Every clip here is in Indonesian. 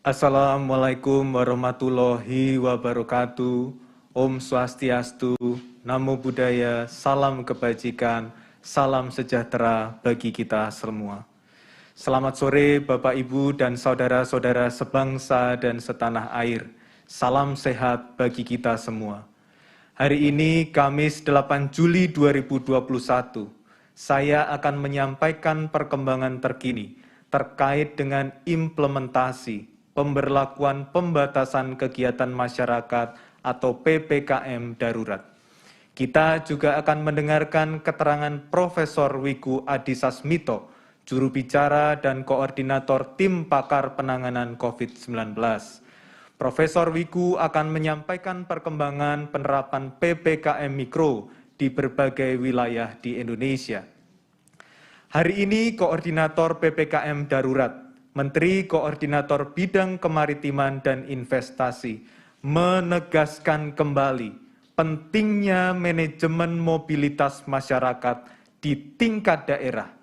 Assalamualaikum warahmatullahi wabarakatuh. Om Swastiastu, Namo Buddhaya, salam kebajikan, salam sejahtera bagi kita semua. Selamat sore Bapak Ibu dan saudara-saudara sebangsa dan setanah air. Salam sehat bagi kita semua. Hari ini Kamis 8 Juli 2021, saya akan menyampaikan perkembangan terkini terkait dengan implementasi pemberlakuan pembatasan kegiatan masyarakat atau PPKM darurat. Kita juga akan mendengarkan keterangan Profesor Wiku Adhisasmito, juru bicara dan koordinator tim pakar penanganan COVID-19. Profesor Wiku akan menyampaikan perkembangan penerapan PPKM Mikro di berbagai wilayah di Indonesia. Hari ini Koordinator PPKM Darurat, Menteri Koordinator Bidang Kemaritiman dan Investasi, menegaskan kembali pentingnya manajemen mobilitas masyarakat di tingkat daerah.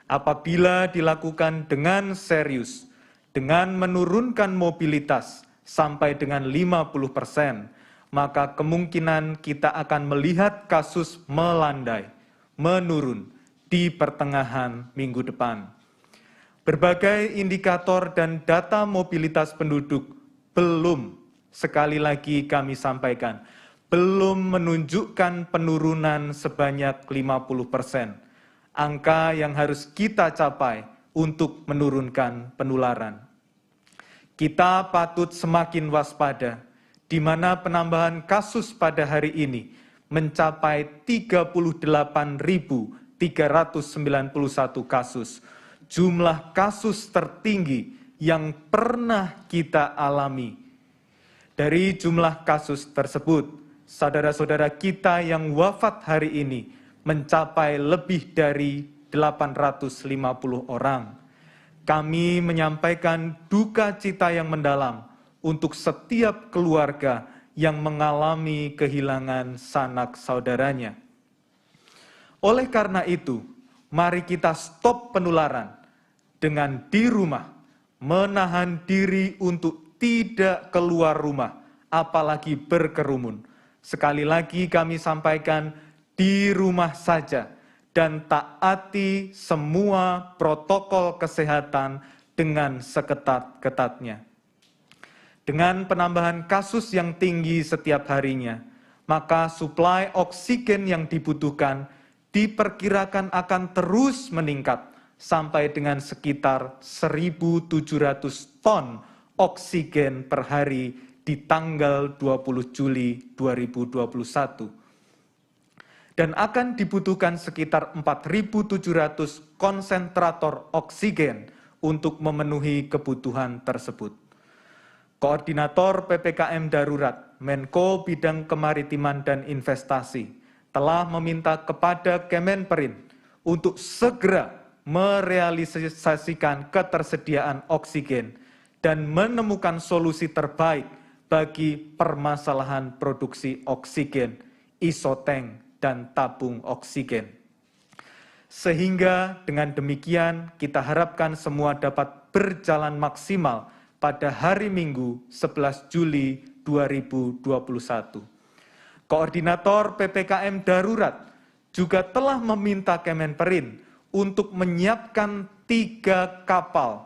Apabila dilakukan dengan serius, dengan menurunkan mobilitas sampai dengan 50%, maka kemungkinan kita akan melihat kasus melandai, menurun di pertengahan minggu depan. Berbagai indikator dan data mobilitas penduduk belum, sekali lagi kami sampaikan, belum menunjukkan penurunan sebanyak 50%. Angka yang harus kita capai untuk menurunkan penularan. Kita patut semakin waspada, di mana penambahan kasus pada hari ini mencapai 38.391 kasus, jumlah kasus tertinggi yang pernah kita alami. Dari jumlah kasus tersebut, saudara-saudara kita yang wafat hari ini mencapai lebih dari 850 orang. Kami menyampaikan duka cita yang mendalam untuk setiap keluarga yang mengalami kehilangan sanak saudaranya. Oleh karena itu, mari kita stop penularan dengan di rumah, menahan diri untuk tidak keluar rumah, apalagi berkerumun. Sekali lagi kami sampaikan, di rumah saja dan taati semua protokol kesehatan dengan seketat-ketatnya. Dengan penambahan kasus yang tinggi setiap harinya, maka suplai oksigen yang dibutuhkan diperkirakan akan terus meningkat sampai dengan sekitar 1.700 ton oksigen per hari di tanggal 20 Juli 2021. Dan akan dibutuhkan sekitar 4.700 konsentrator oksigen untuk memenuhi kebutuhan tersebut. Koordinator PPKM Darurat, Menko Bidang Kemaritiman dan Investasi, telah meminta kepada Kemenperin untuk segera merealisasikan ketersediaan oksigen dan menemukan solusi terbaik bagi permasalahan produksi oksigen, isotank, dan tabung oksigen. Sehingga dengan demikian kita harapkan semua dapat berjalan maksimal pada hari Minggu 11 Juli 2021. Koordinator PPKM Darurat juga telah meminta Kemenperin untuk menyiapkan 3 kapal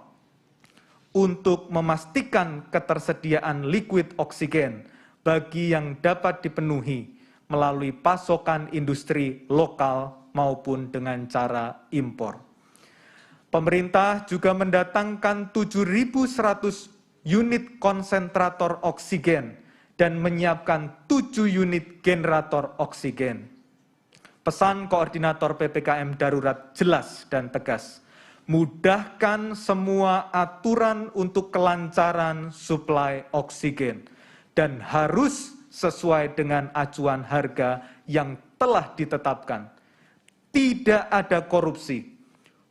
untuk memastikan ketersediaan liquid oksigen bagi yang dapat dipenuhi melalui pasokan industri lokal maupun dengan cara impor. Pemerintah juga mendatangkan 7.100 unit konsentrator oksigen dan menyiapkan 7 unit generator oksigen. Pesan Koordinator PPKM Darurat jelas dan tegas. Mudahkan semua aturan untuk kelancaran suplai oksigen dan harus sesuai dengan acuan harga yang telah ditetapkan. Tidak ada korupsi.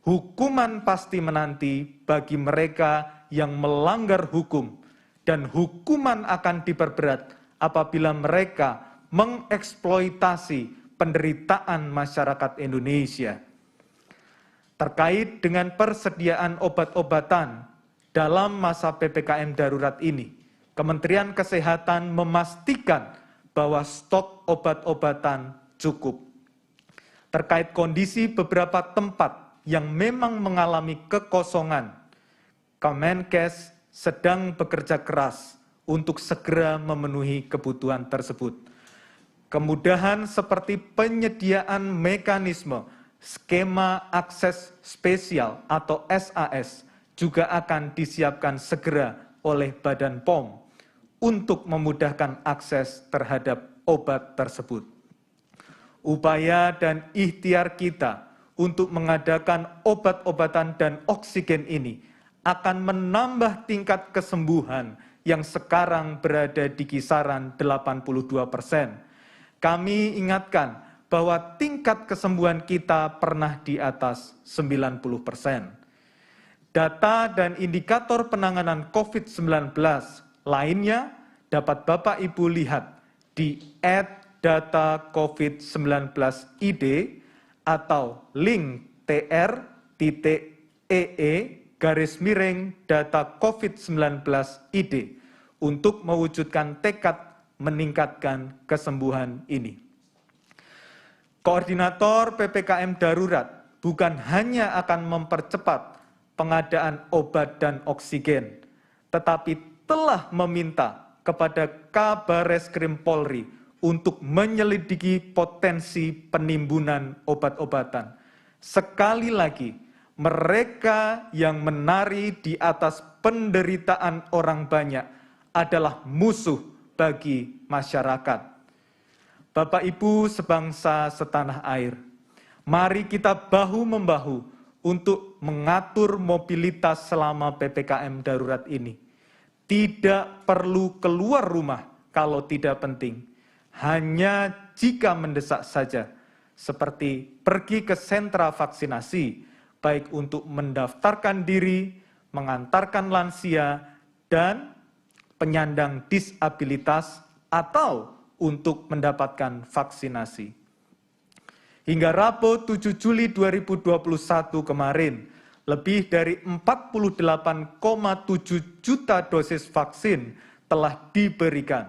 Hukuman pasti menanti bagi mereka yang melanggar hukum, dan hukuman akan diperberat apabila mereka mengeksploitasi penderitaan masyarakat Indonesia. Terkait dengan persediaan obat-obatan, Dalam masa PPKM darurat ini, Kementerian Kesehatan memastikan bahwa stok obat-obatan cukup. Terkait kondisi beberapa tempat yang memang mengalami kekosongan, Kemenkes sedang bekerja keras untuk segera memenuhi kebutuhan tersebut. Kemudahan seperti penyediaan mekanisme skema akses spesial atau SAS juga akan disiapkan segera oleh Badan POM untuk memudahkan akses terhadap obat tersebut. Upaya dan ikhtiar kita untuk mengadakan obat-obatan dan oksigen ini akan menambah tingkat kesembuhan yang sekarang berada di kisaran 82%. Kami ingatkan bahwa tingkat kesembuhan kita pernah di atas 90%. Data dan indikator penanganan COVID-19 lainnya dapat Bapak Ibu lihat di @data-covid-19-id atau link tr.ee/data COVID-19-id untuk mewujudkan tekad meningkatkan kesembuhan ini. Koordinator PPKM darurat bukan hanya akan mempercepat pengadaan obat dan oksigen, tetapi telah meminta kepada Kabareskrim Polri untuk menyelidiki potensi penimbunan obat-obatan. Sekali lagi, mereka yang menari di atas penderitaan orang banyak adalah musuh bagi masyarakat. Bapak Ibu sebangsa setanah air, mari kita bahu-membahu untuk mengatur mobilitas selama PPKM darurat ini. Tidak perlu keluar rumah kalau tidak penting, hanya jika mendesak saja, seperti pergi ke sentra vaksinasi, baik untuk mendaftarkan diri, mengantarkan lansia, dan penyandang disabilitas, atau untuk mendapatkan vaksinasi. Hingga Rabu 7 Juli 2021 kemarin, lebih dari 48,7 juta dosis vaksin telah diberikan.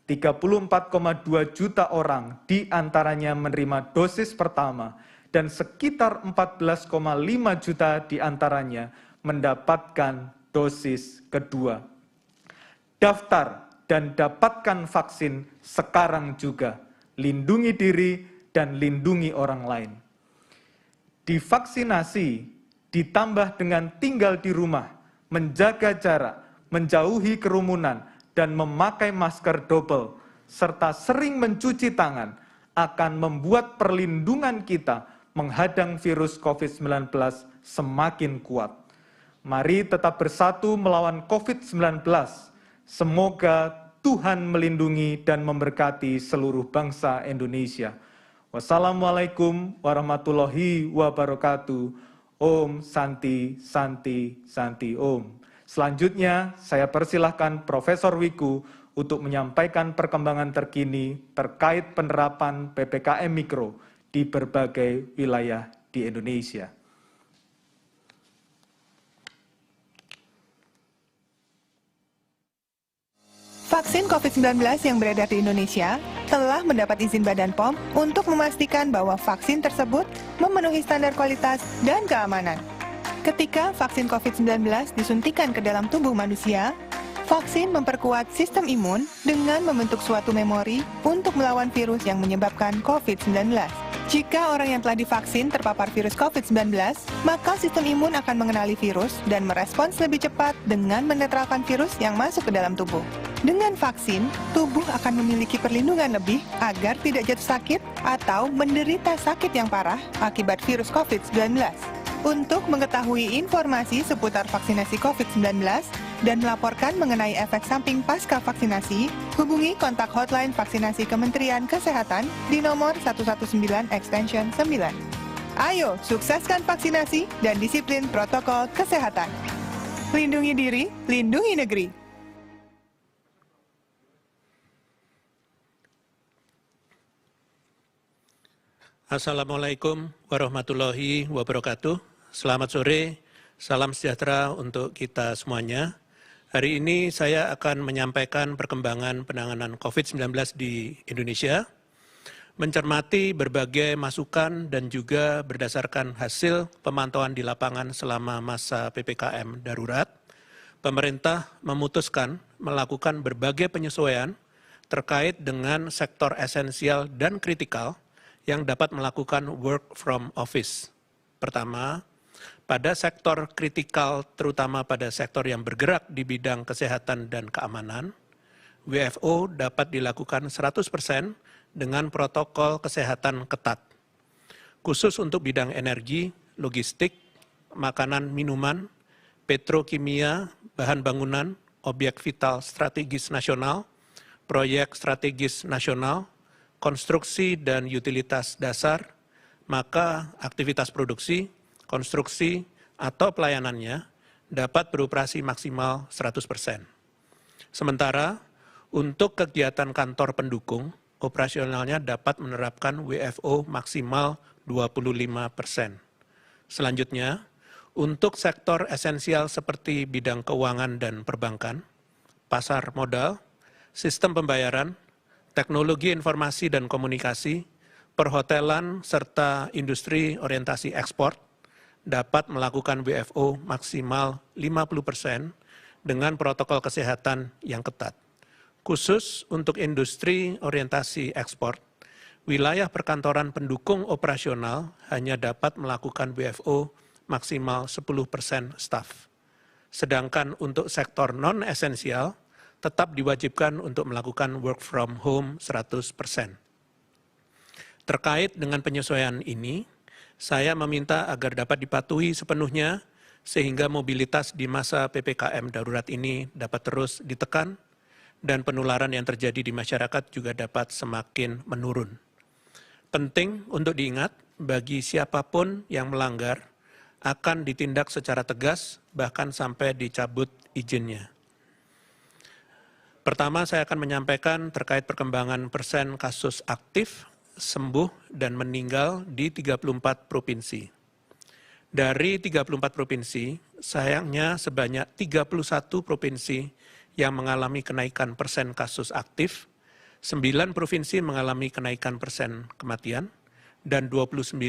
34,2 juta orang diantaranya menerima dosis pertama dan sekitar 14,5 juta diantaranya mendapatkan dosis kedua. Daftar dan dapatkan vaksin sekarang juga. Lindungi diri dan lindungi orang lain. Divaksinasi ditambah dengan tinggal di rumah, menjaga jarak, menjauhi kerumunan, dan memakai masker double, serta sering mencuci tangan, akan membuat perlindungan kita menghadang virus COVID-19 semakin kuat. Mari tetap bersatu melawan COVID-19. Semoga Tuhan melindungi dan memberkati seluruh bangsa Indonesia. Wassalamualaikum warahmatullahi wabarakatuh. Om Santi Santi Santi Om. Selanjutnya saya persilahkan Profesor Wiku untuk menyampaikan perkembangan terkini terkait penerapan PPKM Mikro di berbagai wilayah di Indonesia. Vaksin COVID-19 yang beredar di Indonesia telah mendapat izin Badan POM untuk memastikan bahwa vaksin tersebut memenuhi standar kualitas dan keamanan. Ketika vaksin COVID-19 disuntikan ke dalam tubuh manusia, vaksin memperkuat sistem imun dengan membentuk suatu memori untuk melawan virus yang menyebabkan COVID-19. Jika orang yang telah divaksin terpapar virus COVID-19, maka sistem imun akan mengenali virus dan merespons lebih cepat dengan menetralkan virus yang masuk ke dalam tubuh. Dengan vaksin, tubuh akan memiliki perlindungan lebih agar tidak jatuh sakit atau menderita sakit yang parah akibat virus COVID-19. Untuk mengetahui informasi seputar vaksinasi COVID-19 dan melaporkan mengenai efek samping pasca vaksinasi, hubungi kontak hotline vaksinasi Kementerian Kesehatan di nomor 119 extension 9. Ayo, sukseskan vaksinasi dan disiplin protokol kesehatan. Lindungi diri, lindungi negeri. Assalamualaikum warahmatullahi wabarakatuh. Selamat sore Salam sejahtera untuk kita semuanya. Hari ini saya akan menyampaikan perkembangan penanganan COVID-19 di Indonesia, mencermati berbagai masukan dan juga berdasarkan hasil pemantauan di lapangan selama masa PPKM darurat, pemerintah memutuskan melakukan berbagai penyesuaian terkait dengan sektor esensial dan kritikal yang dapat melakukan work from office. Pertama, pada sektor kritikal, terutama pada sektor yang bergerak di bidang kesehatan dan keamanan, WFO dapat dilakukan 100% dengan protokol kesehatan ketat. Khusus untuk bidang energi, logistik, makanan, minuman, petrokimia, bahan bangunan, objek vital strategis nasional, proyek strategis nasional, konstruksi dan utilitas dasar, maka aktivitas produksi, konstruksi, atau pelayanannya dapat beroperasi maksimal 100%. Sementara, untuk kegiatan kantor pendukung, operasionalnya dapat menerapkan WFO maksimal 25%. Selanjutnya, untuk sektor esensial seperti bidang keuangan dan perbankan, pasar modal, sistem pembayaran, teknologi informasi dan komunikasi, perhotelan, serta industri orientasi ekspor dapat melakukan WFO maksimal 50% dengan protokol kesehatan yang ketat. Khusus untuk industri orientasi ekspor, wilayah perkantoran pendukung operasional hanya dapat melakukan WFO maksimal 10% staf. Sedangkan untuk sektor non-esensial, tetap diwajibkan untuk melakukan work from home 100%. Terkait dengan penyesuaian ini, saya meminta agar dapat dipatuhi sepenuhnya sehingga mobilitas di masa PPKM darurat ini dapat terus ditekan dan penularan yang terjadi di masyarakat juga dapat semakin menurun. Penting untuk diingat, bagi siapapun yang melanggar akan ditindak secara tegas bahkan sampai dicabut izinnya. Pertama, saya akan menyampaikan terkait perkembangan persen kasus aktif, sembuh, dan meninggal di 34 provinsi. Dari 34 provinsi, sayangnya sebanyak 31 provinsi yang mengalami kenaikan persen kasus aktif, 9 provinsi mengalami kenaikan persen kematian, dan 29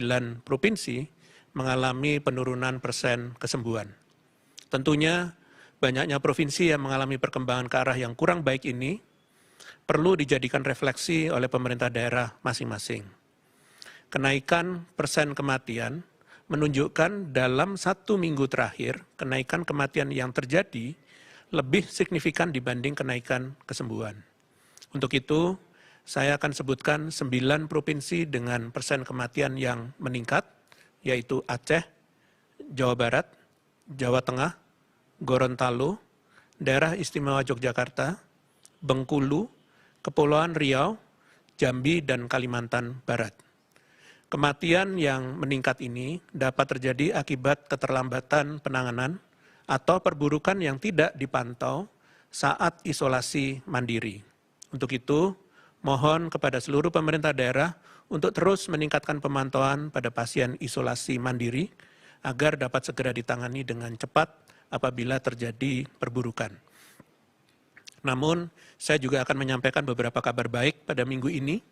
provinsi mengalami penurunan persen kesembuhan. Tentunya, banyaknya provinsi yang mengalami perkembangan ke arah yang kurang baik ini perlu dijadikan refleksi oleh pemerintah daerah masing-masing. Kenaikan persen kematian menunjukkan dalam 1 minggu terakhir, kenaikan kematian yang terjadi lebih signifikan dibanding kenaikan kesembuhan. Untuk itu, saya akan sebutkan 9 provinsi dengan persen kematian yang meningkat, yaitu Aceh, Jawa Barat, Jawa Tengah, Gorontalo, Daerah Istimewa Yogyakarta, Bengkulu, Kepulauan Riau, Jambi, dan Kalimantan Barat. Kematian yang meningkat ini dapat terjadi akibat keterlambatan penanganan atau perburukan yang tidak dipantau saat isolasi mandiri. Untuk itu, mohon kepada seluruh pemerintah daerah untuk terus meningkatkan pemantauan pada pasien isolasi mandiri agar dapat segera ditangani dengan cepat apabila terjadi perburukan. Namun, saya juga akan menyampaikan beberapa kabar baik pada minggu ini.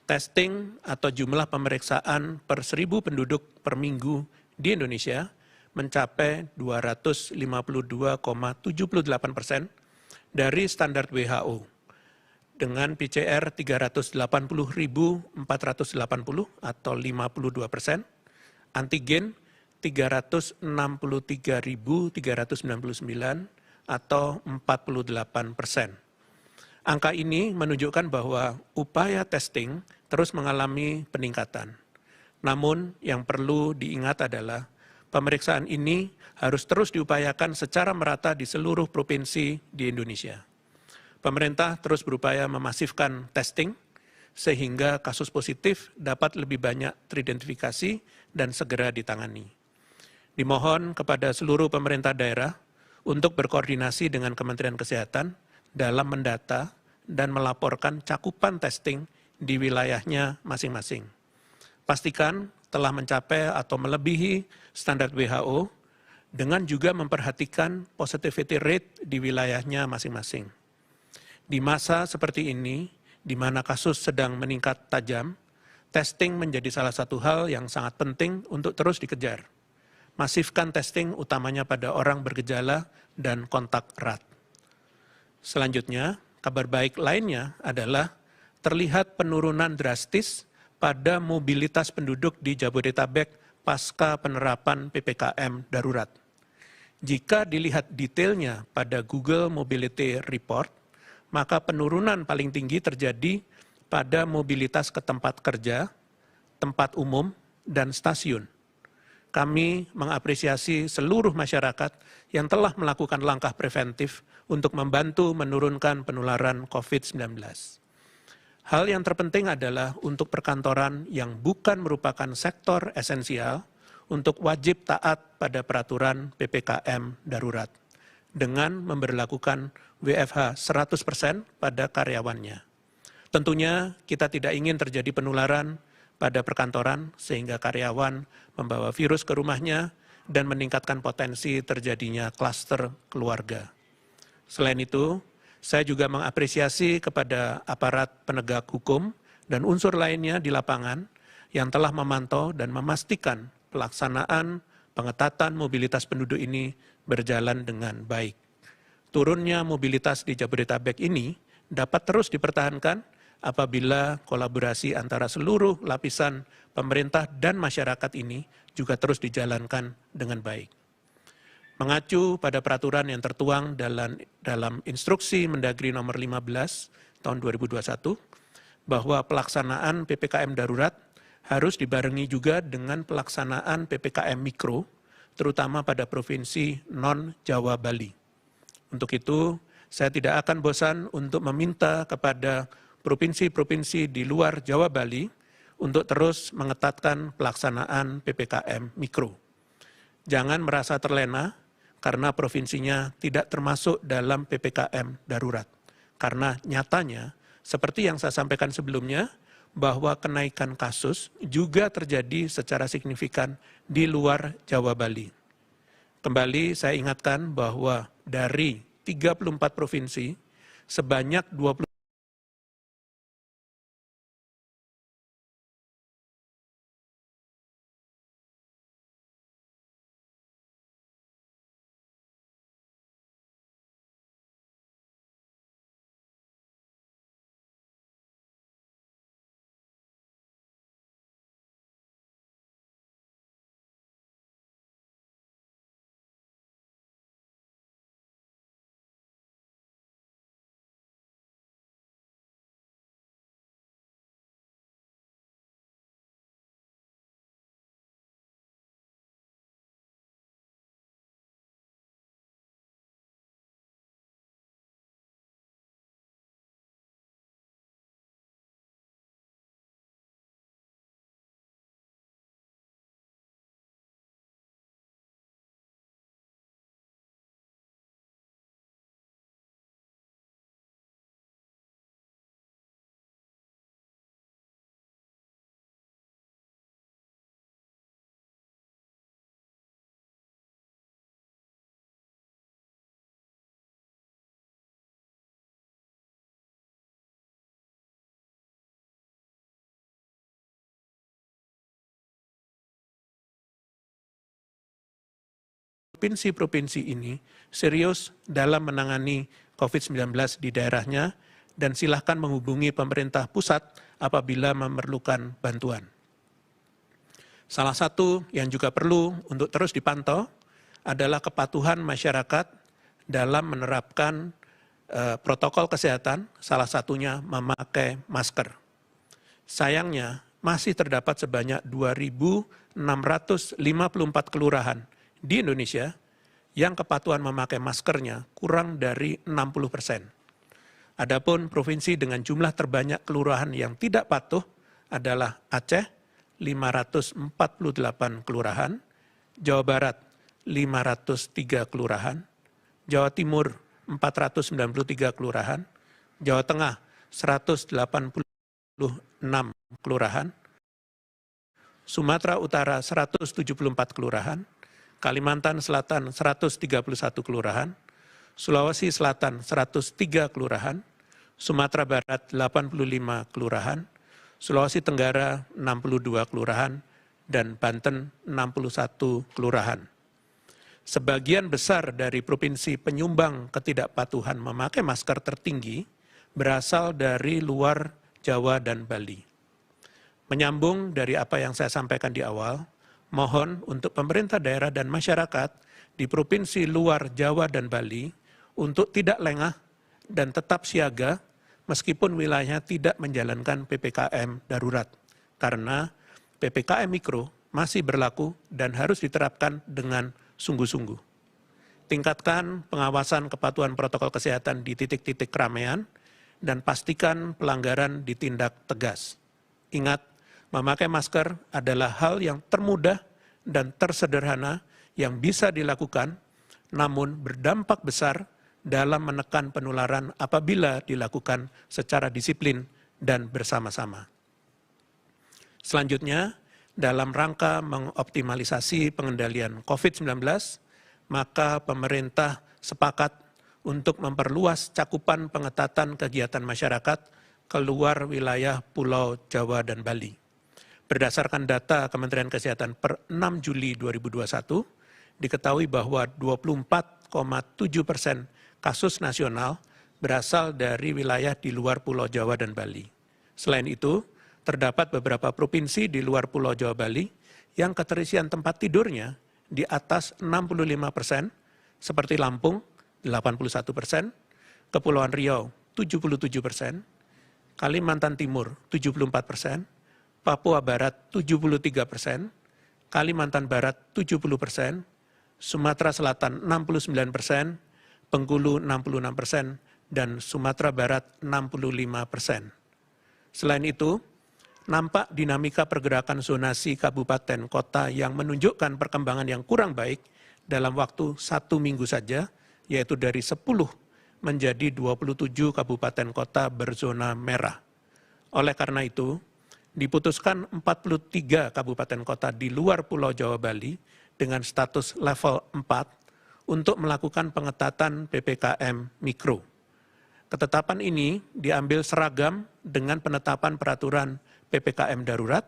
Testing atau jumlah pemeriksaan per 1.000 penduduk per minggu di Indonesia mencapai 252,78% dari standar WHO dengan PCR 380.480 atau 52%, antigen 363.399 atau 48%. Angka ini menunjukkan bahwa upaya testing terus mengalami peningkatan. Namun yang perlu diingat adalah pemeriksaan ini harus terus diupayakan secara merata di seluruh provinsi di Indonesia. Pemerintah terus berupaya memasifkan testing sehingga kasus positif dapat lebih banyak teridentifikasi dan segera ditangani. Dimohon kepada seluruh pemerintah daerah untuk berkoordinasi dengan Kementerian Kesehatan dalam mendata dan melaporkan cakupan testing di wilayahnya masing-masing. Pastikan telah mencapai atau melebihi standar WHO dengan juga memperhatikan positivity rate di wilayahnya masing-masing. Di masa seperti ini, di mana kasus sedang meningkat tajam, testing menjadi salah satu hal yang sangat penting untuk terus dikejar. Masifkan testing utamanya pada orang bergejala dan kontak erat. Selanjutnya, kabar baik lainnya adalah terlihat penurunan drastis pada mobilitas penduduk di Jabodetabek pasca penerapan PPKM darurat. Jika dilihat detailnya pada Google Mobility Report, maka penurunan paling tinggi terjadi pada mobilitas ke tempat kerja, tempat umum, dan stasiun. Kami mengapresiasi seluruh masyarakat yang telah melakukan langkah preventif untuk membantu menurunkan penularan COVID-19. Hal yang terpenting adalah untuk perkantoran yang bukan merupakan sektor esensial untuk wajib taat pada peraturan PPKM darurat dengan memberlakukan WFH 100% pada karyawannya. Tentunya kita tidak ingin terjadi penularan pada perkantoran sehingga karyawan membawa virus ke rumahnya dan meningkatkan potensi terjadinya klaster keluarga. Selain itu, saya juga mengapresiasi kepada aparat penegak hukum dan unsur lainnya di lapangan yang telah memantau dan memastikan pelaksanaan pengetatan mobilitas penduduk ini berjalan dengan baik. Turunnya mobilitas di Jabodetabek ini dapat terus dipertahankan apabila kolaborasi antara seluruh lapisan pemerintah dan masyarakat ini juga terus dijalankan dengan baik. Mengacu pada peraturan yang tertuang dalam Instruksi Mendagri nomor 15 tahun 2021, bahwa pelaksanaan PPKM darurat harus dibarengi juga dengan pelaksanaan PPKM mikro, terutama pada provinsi non-Jawa Bali. Untuk itu, saya tidak akan bosan untuk meminta kepada provinsi-provinsi di luar Jawa Bali untuk terus mengetatkan pelaksanaan PPKM mikro. Jangan merasa terlena karena provinsinya tidak termasuk dalam PPKM darurat. Karena nyatanya, seperti yang saya sampaikan sebelumnya, bahwa kenaikan kasus juga terjadi secara signifikan di luar Jawa Bali. Kembali saya ingatkan bahwa dari 34 provinsi, sebanyak 20 provinsi-provinsi ini serius dalam menangani COVID-19 di daerahnya dan silakan menghubungi pemerintah pusat apabila memerlukan bantuan. Salah satu yang juga perlu untuk terus dipantau adalah kepatuhan masyarakat dalam menerapkan protokol kesehatan, salah satunya memakai masker. Sayangnya, masih terdapat sebanyak 2.654 kelurahan di Indonesia yang kepatuhan memakai maskernya kurang dari 60%. Adapun provinsi dengan jumlah terbanyak kelurahan yang tidak patuh adalah Aceh, 548 kelurahan, Jawa Barat, 503 kelurahan, Jawa Timur, 493 kelurahan, Jawa Tengah, 186 kelurahan, Sumatera Utara, 174 kelurahan, Kalimantan Selatan 131 kelurahan, Sulawesi Selatan 103 kelurahan, Sumatera Barat 85 kelurahan, Sulawesi Tenggara 62 kelurahan, dan Banten 61 kelurahan. Sebagian besar dari provinsi penyumbang ketidakpatuhan memakai masker tertinggi berasal dari luar Jawa dan Bali. Menyambung dari apa yang saya sampaikan di awal, mohon untuk pemerintah daerah dan masyarakat di provinsi luar Jawa dan Bali untuk tidak lengah dan tetap siaga meskipun wilayahnya tidak menjalankan PPKM darurat, karena PPKM Mikro masih berlaku dan harus diterapkan dengan sungguh-sungguh. Tingkatkan pengawasan kepatuhan protokol kesehatan di titik-titik keramaian dan pastikan pelanggaran ditindak tegas. Ingat, memakai masker adalah hal yang termudah dan tersederhana yang bisa dilakukan, namun berdampak besar dalam menekan penularan apabila dilakukan secara disiplin dan bersama-sama. Selanjutnya, dalam rangka mengoptimalisasi pengendalian COVID-19, maka pemerintah sepakat untuk memperluas cakupan pengetatan kegiatan masyarakat keluar wilayah Pulau Jawa dan Bali. Berdasarkan data Kementerian Kesehatan per 6 Juli 2021, diketahui bahwa 24,7% kasus nasional berasal dari wilayah di luar Pulau Jawa dan Bali. Selain itu, terdapat beberapa provinsi di luar Pulau Jawa Bali yang keterisian tempat tidurnya di atas 65%, seperti Lampung 81%, Kepulauan Riau 77%, Kalimantan Timur 74%, Papua Barat 73%, Kalimantan Barat 70%, Sumatera Selatan 69%, Bengkulu 66%, dan Sumatera Barat 65%. Selain itu, nampak dinamika pergerakan zonasi kabupaten kota yang menunjukkan perkembangan yang kurang baik dalam waktu 1 minggu saja, yaitu dari 10 menjadi 27 kabupaten kota berzona merah. Oleh karena itu, diputuskan 43 kabupaten kota di luar Pulau Jawa Bali dengan status level 4 untuk melakukan pengetatan PPKM Mikro. Ketetapan ini diambil seragam dengan penetapan peraturan PPKM darurat,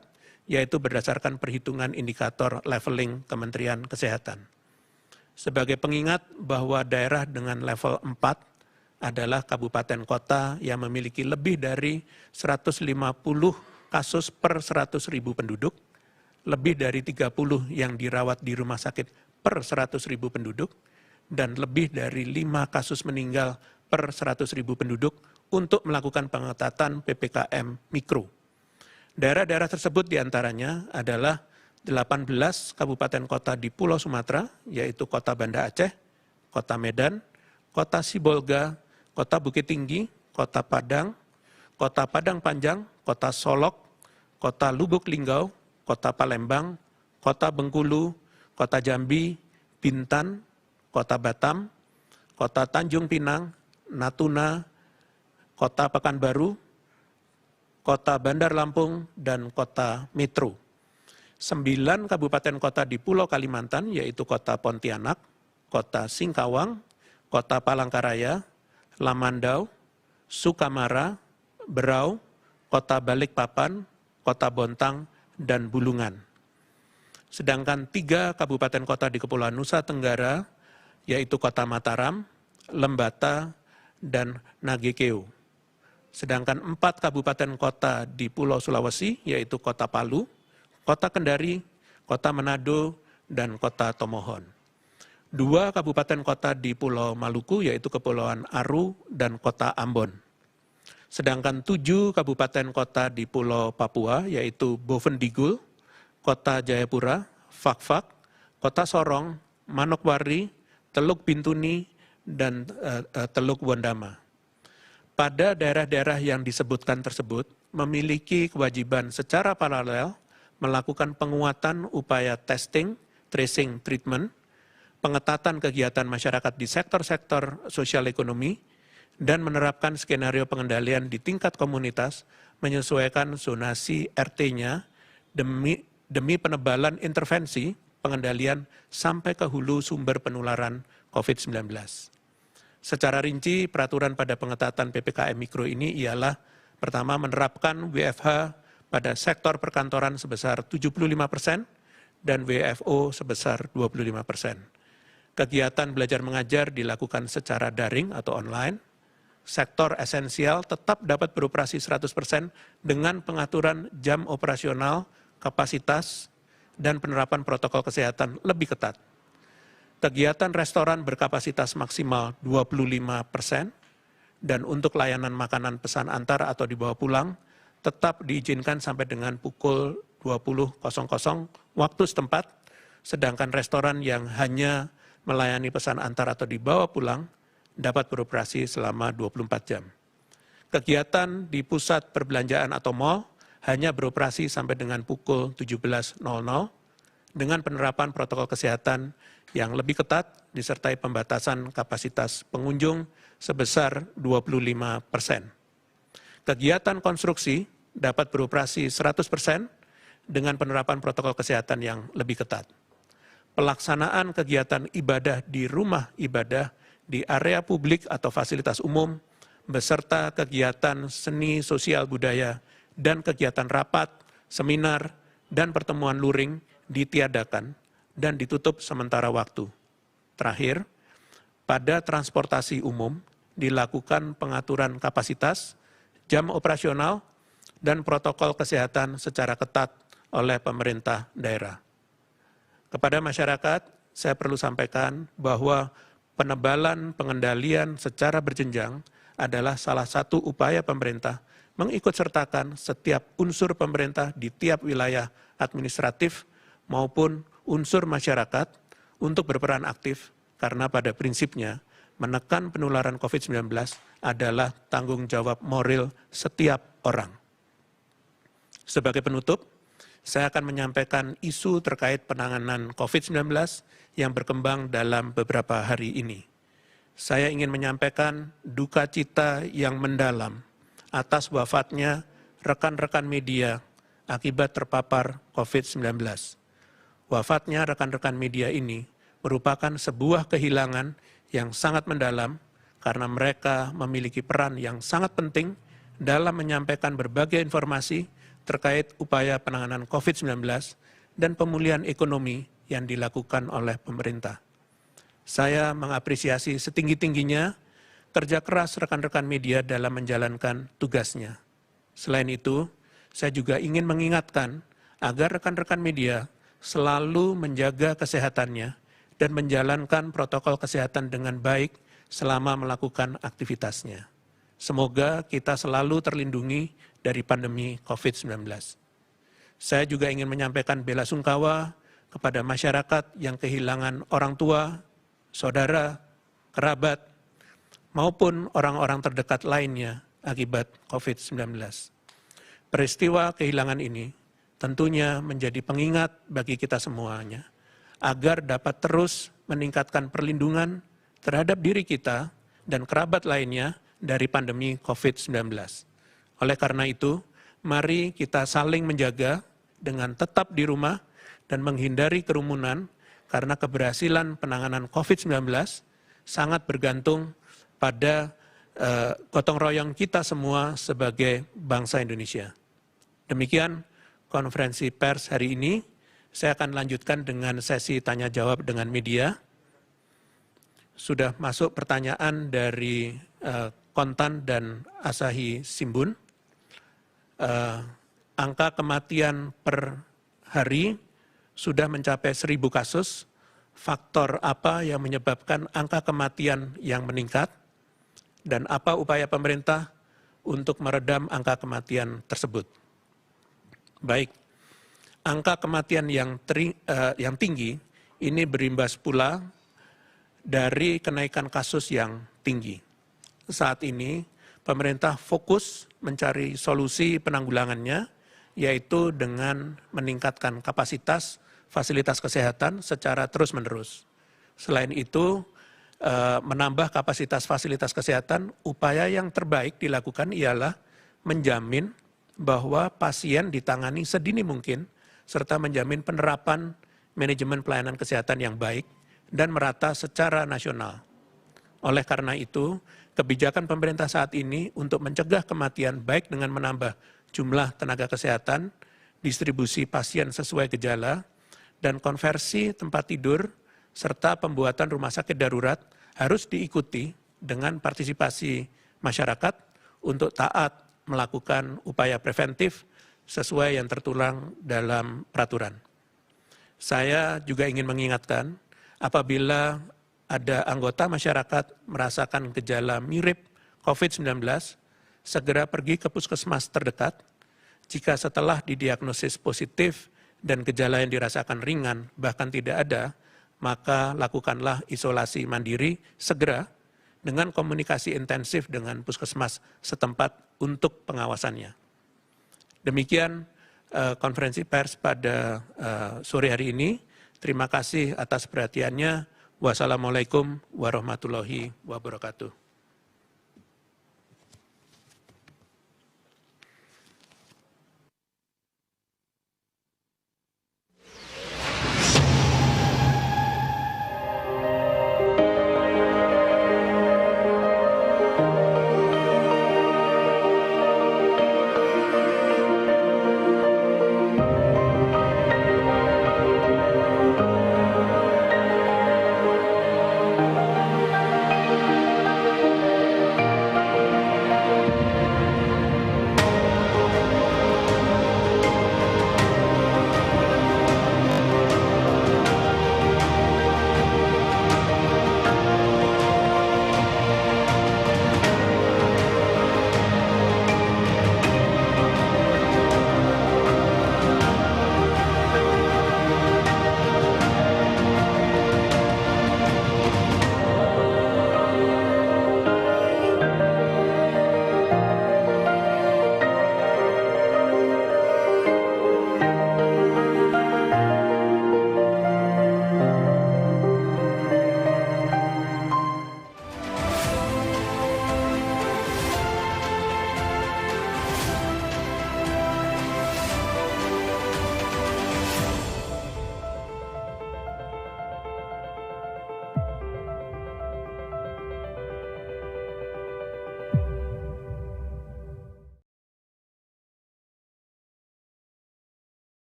yaitu berdasarkan perhitungan indikator leveling Kementerian Kesehatan. Sebagai pengingat bahwa daerah dengan level 4 adalah kabupaten kota yang memiliki lebih dari 150 kasus per 100.000 penduduk, lebih dari 30 yang dirawat di rumah sakit per 100.000 penduduk, dan lebih dari 5 kasus meninggal per 100.000 penduduk untuk melakukan pengetatan PPKM Mikro. Daerah-daerah tersebut diantaranya adalah 18 kabupaten kota di Pulau Sumatera, yaitu Kota Banda Aceh, Kota Medan, Kota Sibolga, Kota Bukit Tinggi, Kota Padang Panjang, Kota Solok, Kota Lubuk Linggau, Kota Palembang, Kota Bengkulu, Kota Jambi, Bintan, Kota Batam, Kota Tanjung Pinang, Natuna, Kota Pekanbaru, Kota Bandar Lampung, dan Kota Metro. 9 kabupaten kota di Pulau Kalimantan, yaitu Kota Pontianak, Kota Singkawang, Kota Palangkaraya, Lamandau, Sukamara, Berau, Kota Balikpapan, Kota Bontang, dan Bulungan. Sedangkan 3 kabupaten kota di Kepulauan Nusa Tenggara, yaitu Kota Mataram, Lembata, dan Nagekeo. Sedangkan 4 kabupaten kota di Pulau Sulawesi, yaitu Kota Palu, Kota Kendari, Kota Manado, dan Kota Tomohon. 2 kabupaten kota di Pulau Maluku, yaitu Kepulauan Aru dan Kota Ambon. Sedangkan 7 kabupaten kota di Pulau Papua, yaitu Bovendigul, Kota Jayapura, Fakfak, Kota Sorong, Manokwari, Teluk Bintuni, dan Teluk Wondama. Pada daerah-daerah yang disebutkan tersebut memiliki kewajiban secara paralel melakukan penguatan upaya testing, tracing, treatment, pengetatan kegiatan masyarakat di sektor-sektor sosial ekonomi, dan menerapkan skenario pengendalian di tingkat komunitas menyesuaikan zonasi RT-nya demi penebalan intervensi pengendalian sampai ke hulu sumber penularan COVID-19. Secara rinci, peraturan pada pengetatan PPKM Mikro ini ialah pertama menerapkan WFH pada sektor perkantoran sebesar 75% dan WFO sebesar 25%. Kegiatan belajar mengajar dilakukan secara daring atau online. Sektor esensial tetap dapat beroperasi 100% dengan pengaturan jam operasional, kapasitas, dan penerapan protokol kesehatan lebih ketat. Kegiatan restoran berkapasitas maksimal 25% dan untuk layanan makanan pesan antar atau dibawa pulang tetap diizinkan sampai dengan pukul 20.00 waktu setempat, sedangkan restoran yang hanya melayani pesan antar atau dibawa pulang dapat beroperasi selama 24 jam. Kegiatan di pusat perbelanjaan atau mal hanya beroperasi sampai dengan pukul 17.00 dengan penerapan protokol kesehatan yang lebih ketat disertai pembatasan kapasitas pengunjung sebesar 25%. Kegiatan konstruksi dapat beroperasi 100% dengan penerapan protokol kesehatan yang lebih ketat. Pelaksanaan kegiatan ibadah di rumah ibadah di area publik atau fasilitas umum, beserta kegiatan seni sosial budaya dan kegiatan rapat, seminar, dan pertemuan luring ditiadakan dan ditutup sementara waktu. Terakhir, pada transportasi umum dilakukan pengaturan kapasitas, jam operasional, dan protokol kesehatan secara ketat oleh pemerintah daerah. Kepada masyarakat, saya perlu sampaikan bahwa penebalan pengendalian secara berjenjang adalah salah satu upaya pemerintah mengikutsertakan setiap unsur pemerintah di tiap wilayah administratif maupun unsur masyarakat untuk berperan aktif karena pada prinsipnya menekan penularan COVID-19 adalah tanggung jawab moral setiap orang. Sebagai penutup, saya akan menyampaikan isu terkait penanganan COVID-19 yang berkembang dalam beberapa hari ini. Saya ingin menyampaikan duka cita yang mendalam atas wafatnya rekan-rekan media akibat terpapar COVID-19. Wafatnya rekan-rekan media ini merupakan sebuah kehilangan yang sangat mendalam karena mereka memiliki peran yang sangat penting dalam menyampaikan berbagai informasi terkait upaya penanganan COVID-19 dan pemulihan ekonomi yang dilakukan oleh pemerintah. Saya mengapresiasi setinggi-tingginya kerja keras rekan-rekan media dalam menjalankan tugasnya. Selain itu, saya juga ingin mengingatkan agar rekan-rekan media selalu menjaga kesehatannya dan menjalankan protokol kesehatan dengan baik selama melakukan aktivitasnya. Semoga kita selalu terlindungi dari pandemi COVID-19. Saya juga ingin menyampaikan bela sungkawa kepada masyarakat yang kehilangan orang tua, saudara, kerabat, maupun orang-orang terdekat lainnya akibat COVID-19. Peristiwa kehilangan ini tentunya menjadi pengingat bagi kita semuanya, agar dapat terus meningkatkan perlindungan terhadap diri kita dan kerabat lainnya dari pandemi COVID-19. Oleh karena itu, mari kita saling menjaga dengan tetap di rumah dan menghindari kerumunan karena keberhasilan penanganan COVID-19 sangat bergantung pada gotong royong kita semua sebagai bangsa Indonesia. Demikian konferensi pers hari ini. Saya akan lanjutkan dengan sesi tanya jawab dengan media. Sudah masuk pertanyaan dari Kontan dan Asahi Simbun. Angka kematian per hari sudah mencapai 1.000 kasus. Faktor apa yang menyebabkan angka kematian yang meningkat? Dan apa upaya pemerintah untuk meredam angka kematian tersebut? Baik, angka kematian yang tinggi ini berimbas pula dari kenaikan kasus yang tinggi. Saat ini, pemerintah fokus mencari solusi penanggulangannya, yaitu dengan meningkatkan kapasitas fasilitas kesehatan secara terus-menerus. Selain itu, menambah kapasitas fasilitas kesehatan, upaya yang terbaik dilakukan ialah menjamin bahwa pasien ditangani sedini mungkin, serta menjamin penerapan manajemen pelayanan kesehatan yang baik dan merata secara nasional. Oleh karena itu, kebijakan pemerintah saat ini untuk mencegah kematian baik dengan menambah jumlah tenaga kesehatan, distribusi pasien sesuai gejala, dan konversi tempat tidur, serta pembuatan rumah sakit darurat harus diikuti dengan partisipasi masyarakat untuk taat melakukan upaya preventif sesuai yang tertuang dalam peraturan. Saya juga ingin mengingatkan, apabila ada anggota masyarakat merasakan gejala mirip COVID-19, segera pergi ke puskesmas terdekat. Jika setelah didiagnosis positif dan gejala yang dirasakan ringan, bahkan tidak ada, maka lakukanlah isolasi mandiri segera dengan komunikasi intensif dengan puskesmas setempat untuk pengawasannya. Demikian konferensi pers pada sore hari ini. Terima kasih atas perhatiannya. Wassalamualaikum warahmatullahi wabarakatuh.